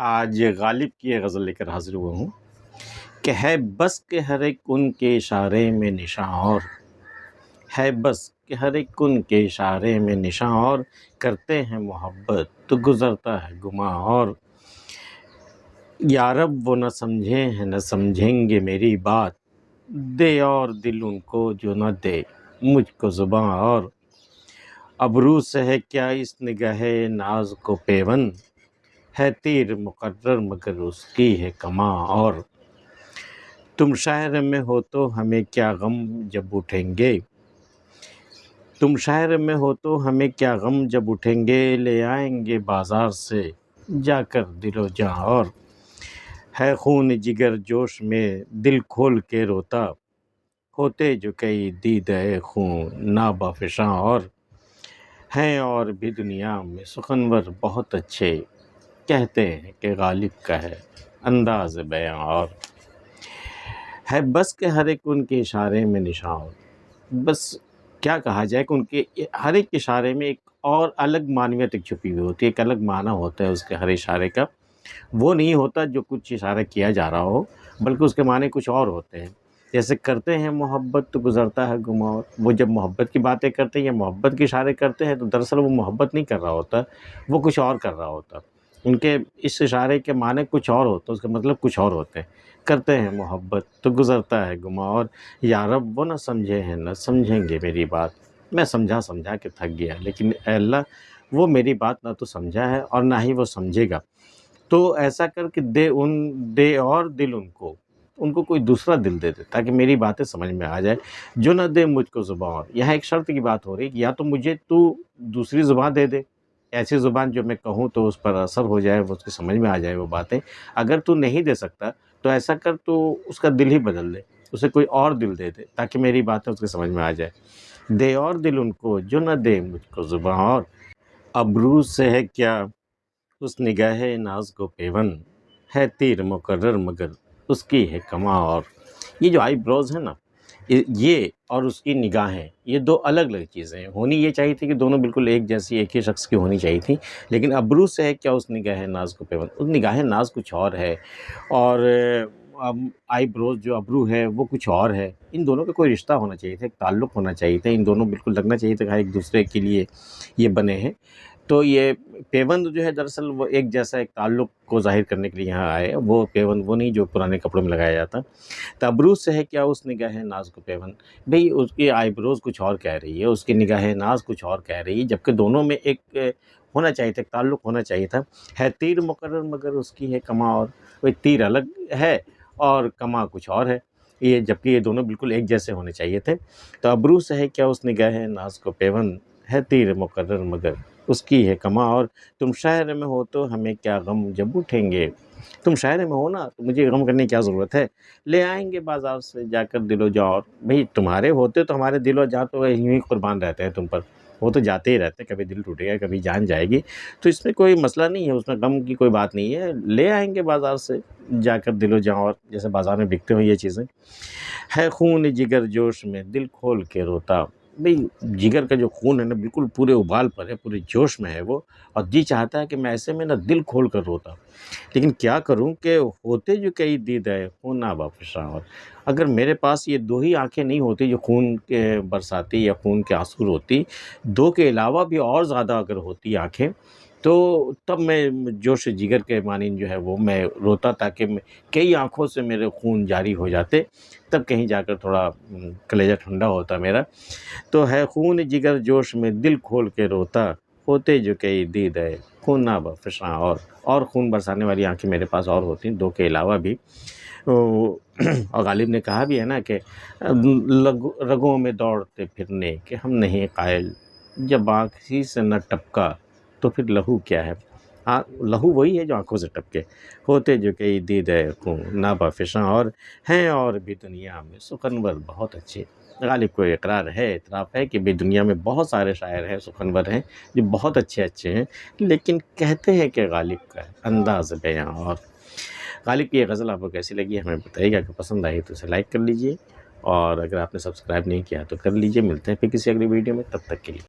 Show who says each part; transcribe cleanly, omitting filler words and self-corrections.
Speaker 1: آج غالب کی یہ غزل لے کر حاضر ہوا ہوں کہ ہے بس کہ ہر ایک ان کے اشارے میں نشاں اور ہے بس کہ ہر ایک ان کے اشارے میں نشاں اور کرتے ہیں محبت تو گزرتا ہے گماں اور یا رب وہ نہ سمجھے ہیں نہ سمجھیں گے میری بات دے اور دل ان کو جو نہ دے مجھ کو زباں اور ابرو سے ہے کیا اس نگاہ ناز کو پیوند ہے تیر مقرر مگر اس کی ہے کماں اور تم شہر میں ہو تو ہمیں کیا غم جب اٹھیں گے تم شہر میں ہو تو ہمیں کیا غم جب اٹھیں گے لے آئیں گے بازار سے جا کر دل و جاں اور ہے خون جگر جوش میں دل کھول کے روتا ہوتے جو کئی دیدہ خون نابہ فشاں اور ہیں اور بھی دنیا میں سخنور بہت اچھے کہتے ہیں کہ غالب کا ہے انداز بیاں اور ہے بس کہ ہر ایک ان کے اشارے میں نشاں اور بس کیا کہا جائے کہ ان کے ہر ایک اشارے میں ایک اور الگ معنویت ایک چھپی ہوئی ہوتی ہے، ایک الگ معنی ہوتا ہے اس کے ہر اشارے کا. وہ نہیں ہوتا جو کچھ اشارہ کیا جا رہا ہو، بلکہ اس کے معنی کچھ اور ہوتے ہیں. جیسے کرتے ہیں محبت تو گزرتا ہے گماں اور وہ جب محبت کی باتیں کرتے ہیں یا محبت کے اشارے کرتے ہیں تو دراصل وہ محبت نہیں کر رہا ہوتا، وہ کچھ اور کر رہا ہوتا. ان کے اس اشارے کے معنی کچھ اور ہوتے ہیں، اس کا مطلب کچھ اور ہوتے ہیں. کرتے ہیں محبت تو گزرتا ہے گماں اور یا رب وہ نہ سمجھے ہیں نہ سمجھیں گے میری بات. میں سمجھا کے تھک گیا، لیکن اے اللہ وہ میری بات نہ تو سمجھا ہے اور نہ ہی وہ سمجھے گا. تو ایسا کر کے دے اور دل ان کو کوئی دوسرا دل دے دے تاکہ میری باتیں سمجھ میں آ جائے. جو نہ دے مجھ کو زبان اور یہاں ایک شرط کی بات ہو رہی ہے کہ یا تو مجھے تو دوسری زبان دے دے، ایسی زبان جو میں کہوں تو اس پر اثر ہو جائے، وہ اس کی سمجھ میں آ جائے وہ باتیں. اگر تو نہیں دے سکتا تو ایسا کر تو اس کا دل ہی بدل دے، اسے کوئی اور دل دے دے تاکہ میری باتیں اس کی سمجھ میں آ جائے. دے اور دل ان کو جو نہ دے مجھ کو زباں اور ابرو سے ہے کیا اس نگاہ ناز کو پیوند ہے تیر مقرر مگر اس کی ہے کماں اور یہ جو آئی بروز ہیں نا، یہ اور اس کی نگاہیں، یہ دو الگ الگ چیزیں ہیں. ہونی یہ چاہیے تھی کہ دونوں بالکل ایک جیسی ایک ہی شخص کی ہونی چاہیے تھی، لیکن ابرو سے ہے کیا اس نگاہ ناز کو پیوند، اس نگاہ ناز کچھ اور ہے اور آئی بروز جو ابرو ہے وہ کچھ اور ہے. ان دونوں کا کوئی رشتہ ہونا چاہیے تھا، ایک تعلق ہونا چاہیے تھا، ان دونوں بالکل لگنا چاہیے تھا کہ ایک دوسرے کے لیے یہ بنے ہیں. تو یہ پیوند جو ہے دراصل وہ ایک جیسا ایک تعلق کو ظاہر کرنے کے لیے یہاں آئے. وہ پیوند وہ نہیں جو پرانے کپڑوں میں لگایا جاتا. ابرو سے ہے کیا اس نگاہ ناز کو پیوند، بھئی اس کی آئی بروز کچھ اور کہہ رہی ہے، اس کی نگاہ ناز کچھ اور کہہ رہی ہے، جبکہ دونوں میں ایک ہونا چاہیے تھا، ایک تعلق ہونا چاہیے تھا. ہے تیر مقرر مگر اس کی ہے کماں اور وہ تیر الگ ہے اور کماں کچھ اور ہے، یہ جبکہ یہ دونوں بالکل ایک جیسے ہونے چاہیے تھے. تو ابرو سے ہے کیا اس نگاہ ناز کو پیوند ہے تیر مقرر مگر اس کی ہے کماں اور تم شہر میں ہو تو ہمیں کیا غم جب اٹھیں گے. تم شہر میں ہو نا تو مجھے غم کرنے کی کیا ضرورت ہے، لے آئیں گے بازار سے جا کر دل و جاں اور. بھئی تمہارے ہوتے تو ہمارے دل و جاں تو یوں ہی قربان رہتے ہیں تم پر، وہ تو جاتے ہی رہتے ہیں، کبھی دل ٹوٹے گا کبھی جان جائے گی. تو اس میں کوئی مسئلہ نہیں ہے، اس میں غم کی کوئی بات نہیں ہے. لے آئیں گے بازار سے جا کر دل و جاں اور، جیسے بازار میں بکتے ہوں یہ چیزیں. ہے خون جگر جوش میں دل کھول کے روتا، بھئی جگر کا جو خون ہے نا بالکل پورے ابال پر ہے، پورے جوش میں ہے وہ، اور جی چاہتا ہے کہ میں ایسے میں نا دل کھول کر روتا. لیکن کیا کروں کہ ہوتے جو کئی دید ہے خون نابہ فشاں اور اگر میرے پاس یہ دو ہی آنکھیں نہیں ہوتی جو خون کے برساتی یا خون کے آنسو ہوتی، دو کے علاوہ بھی اور زیادہ اگر ہوتی آنکھیں تو تب میں جوش جگر کے مانند جو ہے وہ میں روتا، تاکہ کئی آنکھوں سے میرے خون جاری ہو جاتے، تب کہیں جا کر تھوڑا کلیجہ ٹھنڈا ہوتا میرا. تو ہے خون جگر جوش میں دل کھول کے روتا ہوتے جو کئی دید ہے خون نابہ فشاں اور خون برسانے والی آنکھیں میرے پاس اور ہوتی ہیں دو کے علاوہ بھی. اور غالب نے کہا بھی ہے نا کہ رگوں میں دوڑتے پھرنے کہ ہم نہیں قائل، جب آنکھ ہی سے نہ ٹپکا تو پھر لہو کیا ہے. لہو وہی ہے جو آنکھوں سے ٹپکے. ہوتے جو کئی دید ہے خون نابہ فشاں اور ہیں اور بھی دنیا میں سخنور بہت اچھے. غالب کو اقرار ہے، اعتراف ہے کہ بھی دنیا میں بہت سارے شاعر ہیں، سخنور ہیں جو بہت اچھے ہیں، لیکن کہتے ہیں کہ غالب کا ہے انداز بیاں اور. غالب کی یہ غزل آپ کو کیسی لگی ہمیں بتائیے گا. اگر پسند آئی تو اسے لائک کر لیجئے، اور اگر آپ نے سبسکرائب نہیں کیا تو کر لیجئے. ملتے ہیں پھر کسی اگلی ویڈیو میں، تب تک کے لیے.